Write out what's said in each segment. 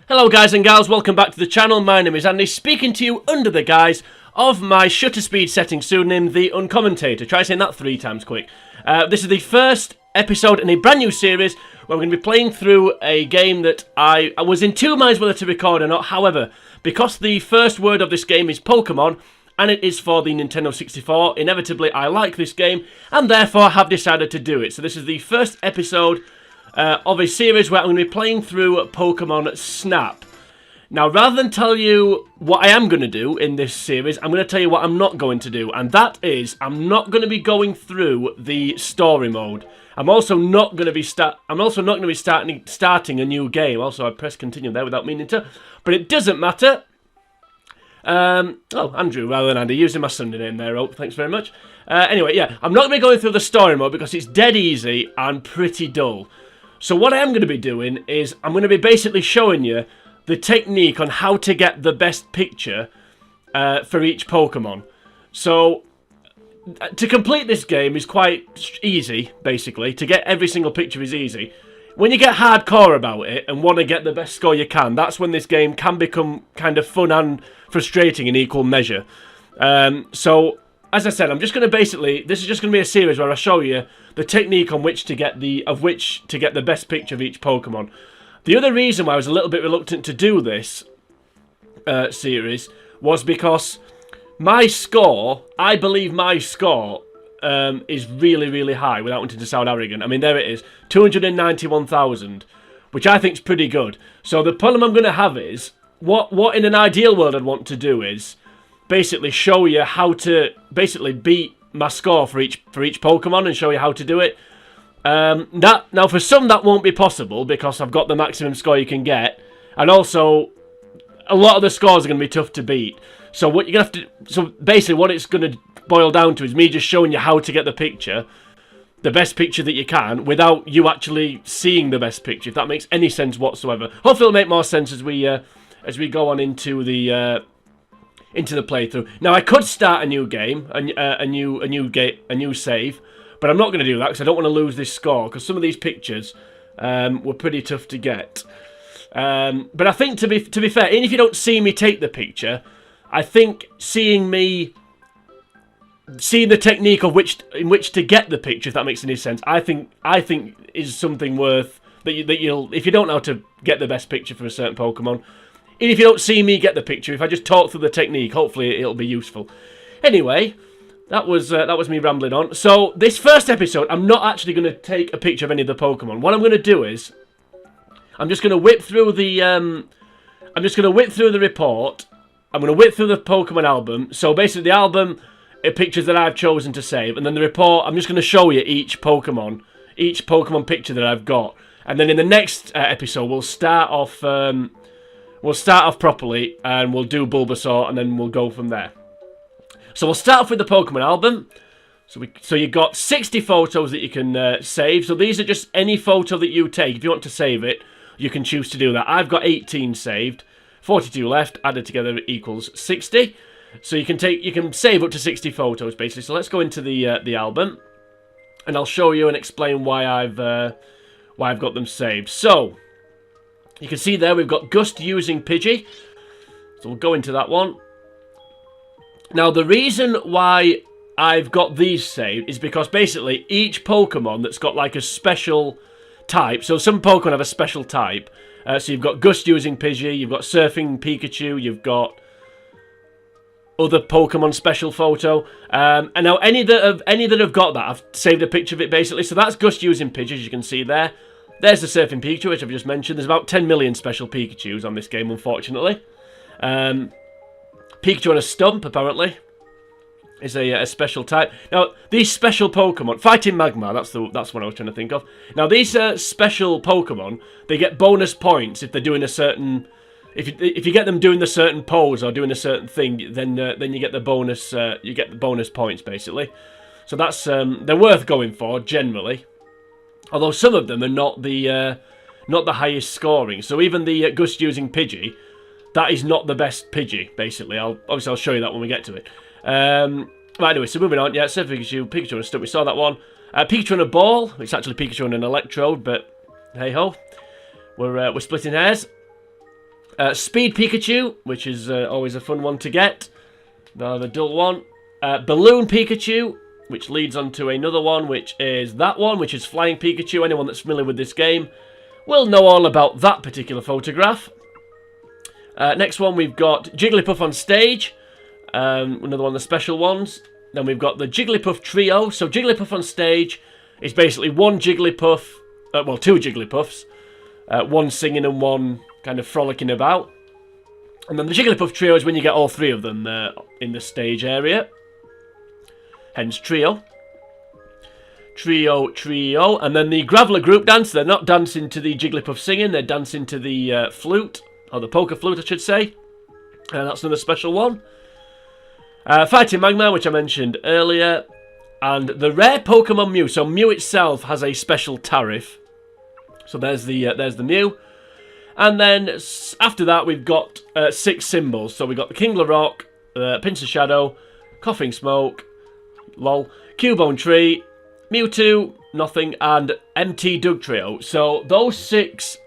Hello guys and gals, welcome back to the channel. My name is Andy, speaking to you under the guise of my shutter speed setting pseudonym, the Uncommentator. Try saying that 3 times quick. This is the first episode in a brand new series where we're going to be playing through a game that I was in 2 minds whether to record or not. However, because the first word of this game is Pokemon, and it is for the Nintendo 64, inevitably I like this game, and therefore have decided to do it. So this is the first episode of a series where I'm going to be playing through Pokemon Snap. Now, rather than tell you what I am going to do in this series, I'm going to tell you what I'm not going to do, and that is, I'm not going to be going through the story mode. I'm also not going to be starting a new game. Also, I pressed continue there without meaning to, but it doesn't matter. Oh, Andrew rather than Andy, using my Sunday name there. Oh, thanks very much. Anyway, yeah, I'm not going to be going through the story mode because it's dead easy and pretty dull. So what I am going to be doing is I'm going to be basically showing you the technique on how to get the best picture for each Pokemon. So to complete this game is quite easy, basically. To get every single picture is easy. When you get hardcore about it and want to get the best score you can, that's when this game can become kind of fun and frustrating in equal measure. So, as I said, I'm just going to basically, this is just going to be a series where I show you the technique on which to get the best picture of each Pokemon. The other reason why I was a little bit reluctant to do this series was because my score, I believe my score, is really, really high, without wanting to sound arrogant. I mean, there it is, 291,000, which I think is pretty good. So the problem I'm going to have is, what in an ideal world I'd want to do is basically show you how to basically beat my score for each Pokemon and show you how to do it. Now for some that won't be possible because I've got the maximum score you can get, and also a lot of the scores are going to be tough to beat. So what you're going to have to, so basically what it's going to boil down to is me just showing you how to get the picture, the best picture that you can, without you actually seeing the best picture, if that makes any sense whatsoever. Hopefully it'll make more sense as we go on into the playthrough. Now I could start a new game, a new save, but I'm not going to do that because I don't want to lose this score, because some of these pictures were pretty tough to get. But I think to be fair, even if you don't see me take the picture, I think seeing the technique of in which to get the picture, if that makes any sense, I think is something worth that you'll, if you don't know how to get the best picture for a certain Pokemon. Even if you don't see me get the picture, if I just talk through the technique, hopefully it'll be useful. Anyway, that was me rambling on. So this first episode, I'm not actually going to take a picture of any of the Pokemon. What I'm going to do is, I'm just going to whip through the report. I'm going to whip through the Pokemon album. So basically, the album are pictures that I've chosen to save, and then the report, I'm just going to show you each Pokemon picture that I've got, and then in the next episode, we'll start off. We'll start off properly, and we'll do Bulbasaur, and then we'll go from there. So we'll start off with the Pokemon album. So you've got 60 photos that you can save. So these are just any photo that you take. If you want to save it, you can choose to do that. I've got 18 saved, 42 left. Added together equals 60. So you can save up to 60 photos basically. So let's go into the album, and I'll show you and explain why I've got them saved. So you can see there we've got Gust-using PIDGEY. So we'll go into that one. Now the reason why I've got these saved is because basically each Pokemon that's got like a special type. So some Pokemon have a special type. So you've got Gust-using PIDGEY, you've got Surfing Pikachu, you've got other Pokemon special photo. And now any that have got that, I've saved a picture of it basically. So that's Gust-using PIDGEY, as you can see there. There's the Surfing Pikachu, which I've just mentioned. There's about 10 million special Pikachus on this game, unfortunately. Pikachu on a stump, apparently, is a special type. Now, these special Pokemon, Fighting Magma, that's what I was trying to think of. Now, these special Pokemon, they get bonus points if they're doing a certain. If you get them doing a certain pose or doing a certain thing, then you get the bonus. You get the bonus points basically. So that's they're worth going for generally. Although some of them are not the highest scoring. So even the Gust-using PIDGEY, that is not the best Pidgey, basically. I'll show you that when we get to it. Right, anyway, so moving on. Yeah, Surfing Pikachu on a stump. We saw that one. Pikachu on a ball. It's actually Pikachu on an electrode, but hey ho. We're splitting hairs. Speed Pikachu, which is always a fun one to get. The dull one. Balloon Pikachu, which leads on to another one, which is that one, which is Flying Pikachu. Anyone that's familiar with this game will know all about that particular photograph. Next one, we've got Jigglypuff on stage. Another one of the special ones. Then we've got the Jigglypuff trio. So Jigglypuff on stage is basically one Jigglypuff, well, two Jigglypuffs. One singing and one kind of frolicking about. And then the Jigglypuff trio is when you get all three of them in the stage area. Hence trio. Trio. And then the Graveler group dance. They're not dancing to the Jigglypuff singing. They're dancing to the flute. Or the poker flute, I should say. That's another special one. Fighting Magma, which I mentioned earlier. And the rare Pokemon Mew. So Mew itself has a special tariff. So there's the Mew. And then after that, we've got 6 symbols. So we've got the Kingler Rock, Pincer Shadow, Coughing Smoke, lol, Cubone Tree, Mewtwo, nothing, and MT DUGTRIO. So those 6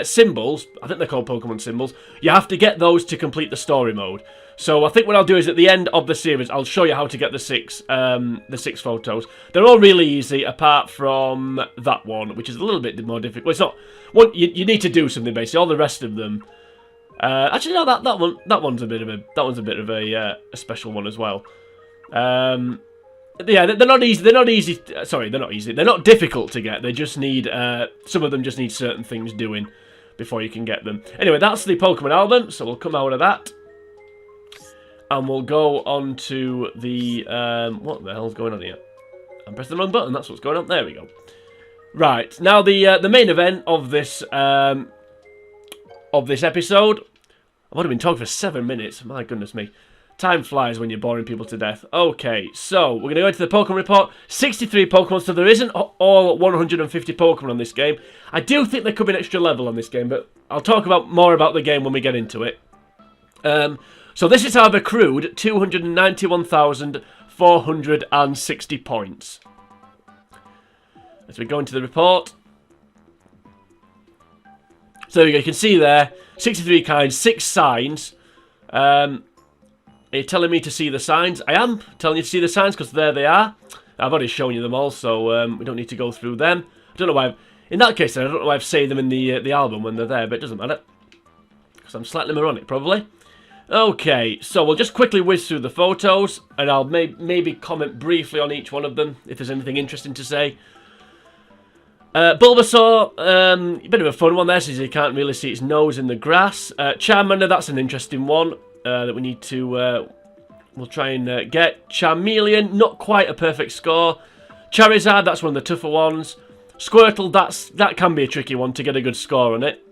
symbols, I think they're called Pokemon symbols, you have to get those to complete the story mode. So I think what I'll do is at the end of the series, I'll show you how to get the 6 photos. They're all really easy, apart from that one, which is a little bit more difficult. Well, it's not. You need to do something basically. All the rest of them. Actually, no, that one's a bit of a special one as well. Yeah, they're not easy. They're not easy. Sorry, they're not easy. They're not difficult to get. They just need some of them just need certain things doing before you can get them. Anyway, that's the Pokemon album. So we'll come out of that. And we'll go on to the... what the hell's going on here? I'm pressing the wrong button. That's what's going on. There we go. Right. Now, the main event of this episode... I've only been talking for 7 minutes. My goodness me. Time flies when you're boring people to death. Okay, so we're going to go into the Pokemon report. 63 Pokemon, so there isn't all 150 Pokemon on this game. I do think there could be an extra level on this game, but I'll talk more about the game when we get into it. So this is how I've accrued 291,460 points. As we go into the report. So you can see there, 63 kinds, 6 signs. Are you telling me to see the signs? I am telling you to see the signs because there they are. I've already shown you them all, so we don't need to go through them. I don't know why. In that case, I don't know why I've saved them in the album when they're there, but it doesn't matter. Because I'm slightly moronic, probably. Okay, so we'll just quickly whiz through the photos, and I'll maybe comment briefly on each one of them, if there's anything interesting to say. Bulbasaur, a bit of a fun one there, since you can't really see its nose in the grass. Charmander, that's an interesting one that we need to, we'll try and get. Charmeleon, not quite a perfect score. Charizard, that's one of the tougher ones. Squirtle, that can be a tricky one to get a good score on it.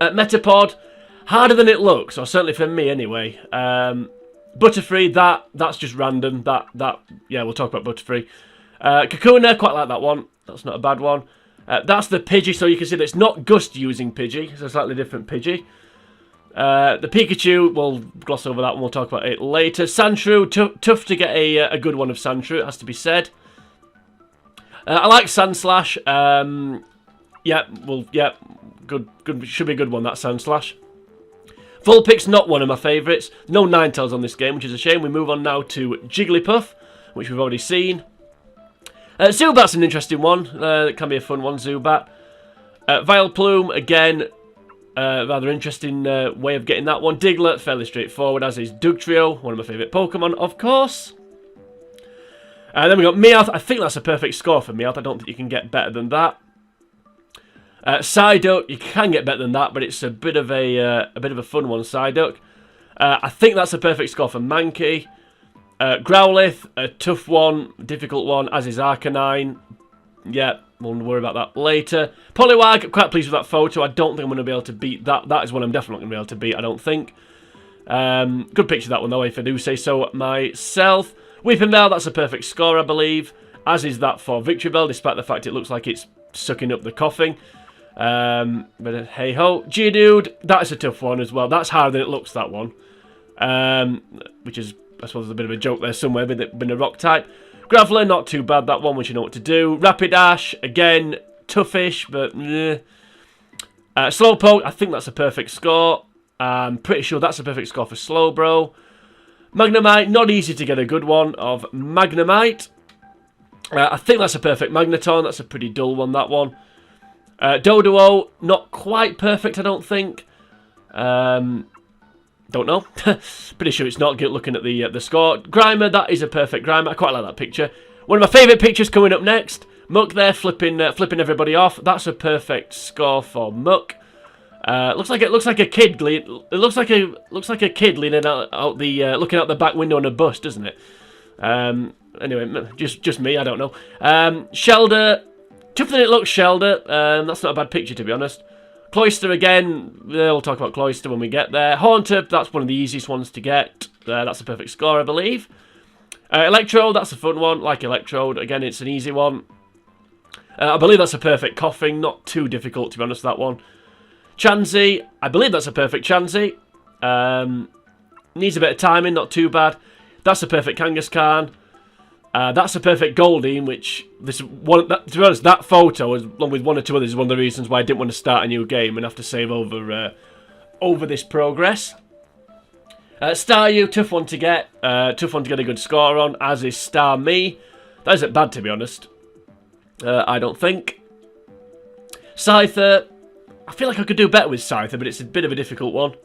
Metapod, harder than it looks, or certainly for me anyway. Butterfree, that's just random. Yeah, we'll talk about Butterfree. Kakuna, quite like that one. That's not a bad one. That's the Pidgey, so you can see that it's not Gust-using PIDGEY. It's a slightly different Pidgey. The Pikachu, we'll gloss over that one. We'll talk about it later. Sandshrew, tough to get a good one of Sandshrew, it has to be said. I like Sandslash. Yeah, good. Should be a good one, that Sandslash. Vulpix, not one of my favourites. No Ninetales on this game, which is a shame. We move on now to Jigglypuff, which we've already seen. Zubat's an interesting one. It can be a fun one, Zubat. Vileplume, again, rather interesting way of getting that one. Diglett, fairly straightforward, as is Dugtrio, one of my favourite Pokemon, of course. Then we got Meowth. I think that's a perfect score for Meowth. I don't think you can get better than that. Psyduck, you can get better than that, but it's a bit of a fun one. Psyduck. I think that's a perfect score for Mankey. Growlithe, a tough one, difficult one, as is Arcanine. Yeah, we'll worry about that later. Poliwag, quite pleased with that photo. I don't think I'm going to be able to beat that. That is one I'm definitely not going to be able to beat, I don't think. Good picture that one though, if I do say so myself. Weepinbell, that's a perfect score, I believe. As is that for Victreebel, despite the fact it looks like it's sucking up the coughing. But hey ho. Geodude, that's a tough one as well. That's harder than it looks, that one. Which is, I suppose, a bit of a joke there somewhere, but it being a rock type. Graveler, not too bad, that one, once you know what to do. Rapidash, again, toughish, but Slowpoke, I think that's a perfect score. I'm pretty sure that's a perfect score for Slowbro. Magnemite, not easy to get a good one of Magnemite. I think that's a perfect Magneton. That's a pretty dull one, that one. Doduo, not quite perfect, I don't think. Don't know. Pretty sure it's not. Looking at the score. Grimer, that is a perfect Grimer. I quite like that picture. One of my favourite pictures coming up next. Muck there, flipping everybody off. That's a perfect score for Muck. Looks like a kid. It looks like a kid leaning out the looking out the back window on a bus, doesn't it? Anyway, just me. I don't know. Shelder, tougher than it looks. Shelder. That's not a bad picture, to be honest. Cloyster again. We'll talk about Cloyster when we get there. Haunter. That's one of the easiest ones to get. That's a perfect score, I believe. Electrode. That's a fun one. Like Electrode. Again, it's an easy one. I believe that's a perfect Coughing. Not too difficult, to be honest, that one. Chansey, I believe that's a perfect Chansey. Needs a bit of timing, not too bad. That's a perfect Kangaskhan. That's a perfect Goldeen, which, to be honest, that photo, along with one or two others, is one of the reasons why I didn't want to start a new game and have to save over this progress. Staryu, tough one to get. Tough one to get a good score on, as is Starmie. That isn't bad, to be honest. I don't think. Scyther, I feel like I could do better with Scyther, but it's a bit of a difficult one.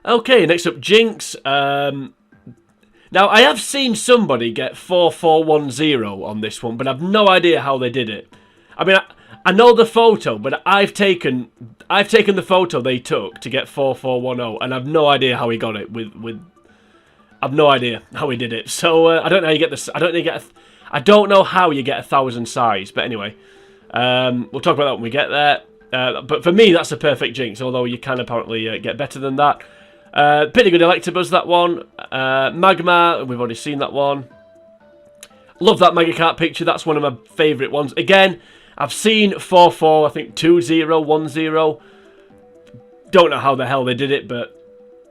Okay, next up, Jinx. Now, I have seen somebody get 4410 on this one, but I've no idea how they did it. I mean, I know the photo, but I've taken the photo they took to get 4410, and I've no idea how he got it. I've no idea how he did it. So I don't know how you get this. I don't know how you get 1,000 size. But anyway, we'll talk about that when we get there. But for me, that's a perfect Jinx. Although you can apparently get better than that. Pretty good Electabuzz, that one. Magma, we've already seen that one. Love that Magikarp picture. That's one of my favourite ones. Again, I've seen 44, I think 2010. Don't know how the hell they did it, but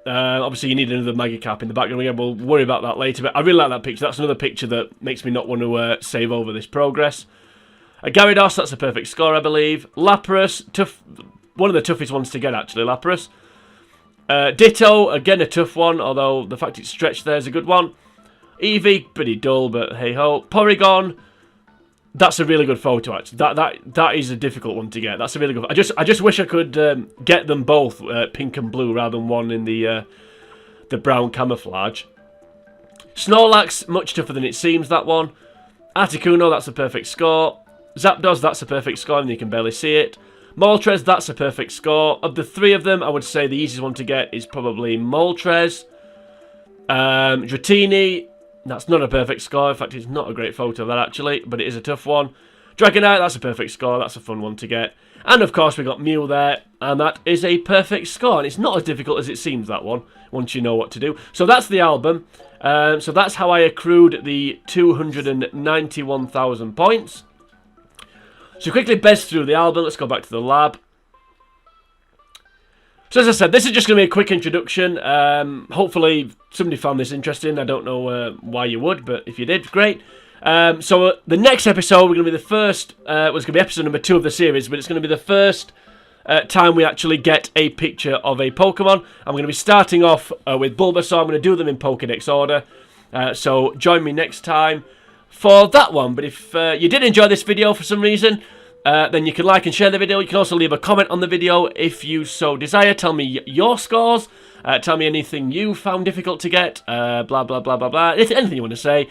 obviously you need another Magikarp in the background. Again, we'll worry about that later, but I really like that picture. That's another picture that makes me not want to save over this progress. Gyarados, that's a perfect score, I believe. Lapras, tough, one of the toughest ones to get, actually, Lapras. Ditto, again a tough one, although the fact it's stretched there is a good one. Eevee, pretty dull, but hey-ho. Porygon, that's a really good photo, actually. That is a difficult one to get. That's a really good. I just wish I could get them both pink and blue rather than one in the brown camouflage. Snorlax, much tougher than it seems, that one. Articuno, that's a perfect score. Zapdos, that's a perfect score, and you can barely see it. Moltres, that's a perfect score. Of the three of them, I would say the easiest one to get is probably Moltres. Dratini, that's not a perfect score. In fact, it's not a great photo of that, actually, but it is a tough one. Dragonite, that's a perfect score. That's a fun one to get. And, of course, we got Mew there, and that is a perfect score. And it's not as difficult as it seems, that one, once you know what to do. So that's the album. So that's how I accrued the 291,000 points. So quickly best through the album. Let's go back to the lab. So as I said, this is just going to be a quick introduction. Hopefully somebody found this interesting. I don't know why you would, but if you did, great. So the next episode, we're going to be the first, was going to be episode number 2 of the series, but it's going to be the first time we actually get a picture of a Pokemon. I'm going to be starting off with Bulbasaur. I'm going to do them in Pokédex order. So join me next time for that one. But if you did enjoy this video for some reason, then you can like and share the video. You can also leave a comment on the video if you so desire. Tell me your scores. Tell me anything you found difficult to get. Blah, blah, blah, blah, blah. Anything you want to say.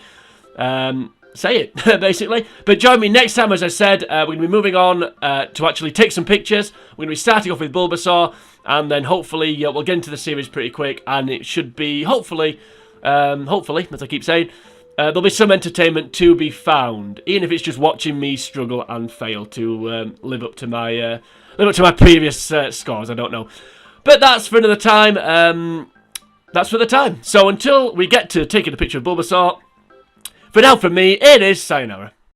Say it, basically. But join me next time, as I said. We're going to be moving on to actually take some pictures. We're going to be starting off with Bulbasaur. And then hopefully we'll get into the series pretty quick. And it should be, hopefully, as I keep saying, there'll be some entertainment to be found, even if it's just watching me struggle and fail to live up to my previous scores. I don't know, but that's for another time. That's for the time. So until we get to taking a picture of Bulbasaur, for now from me, it is sayonara.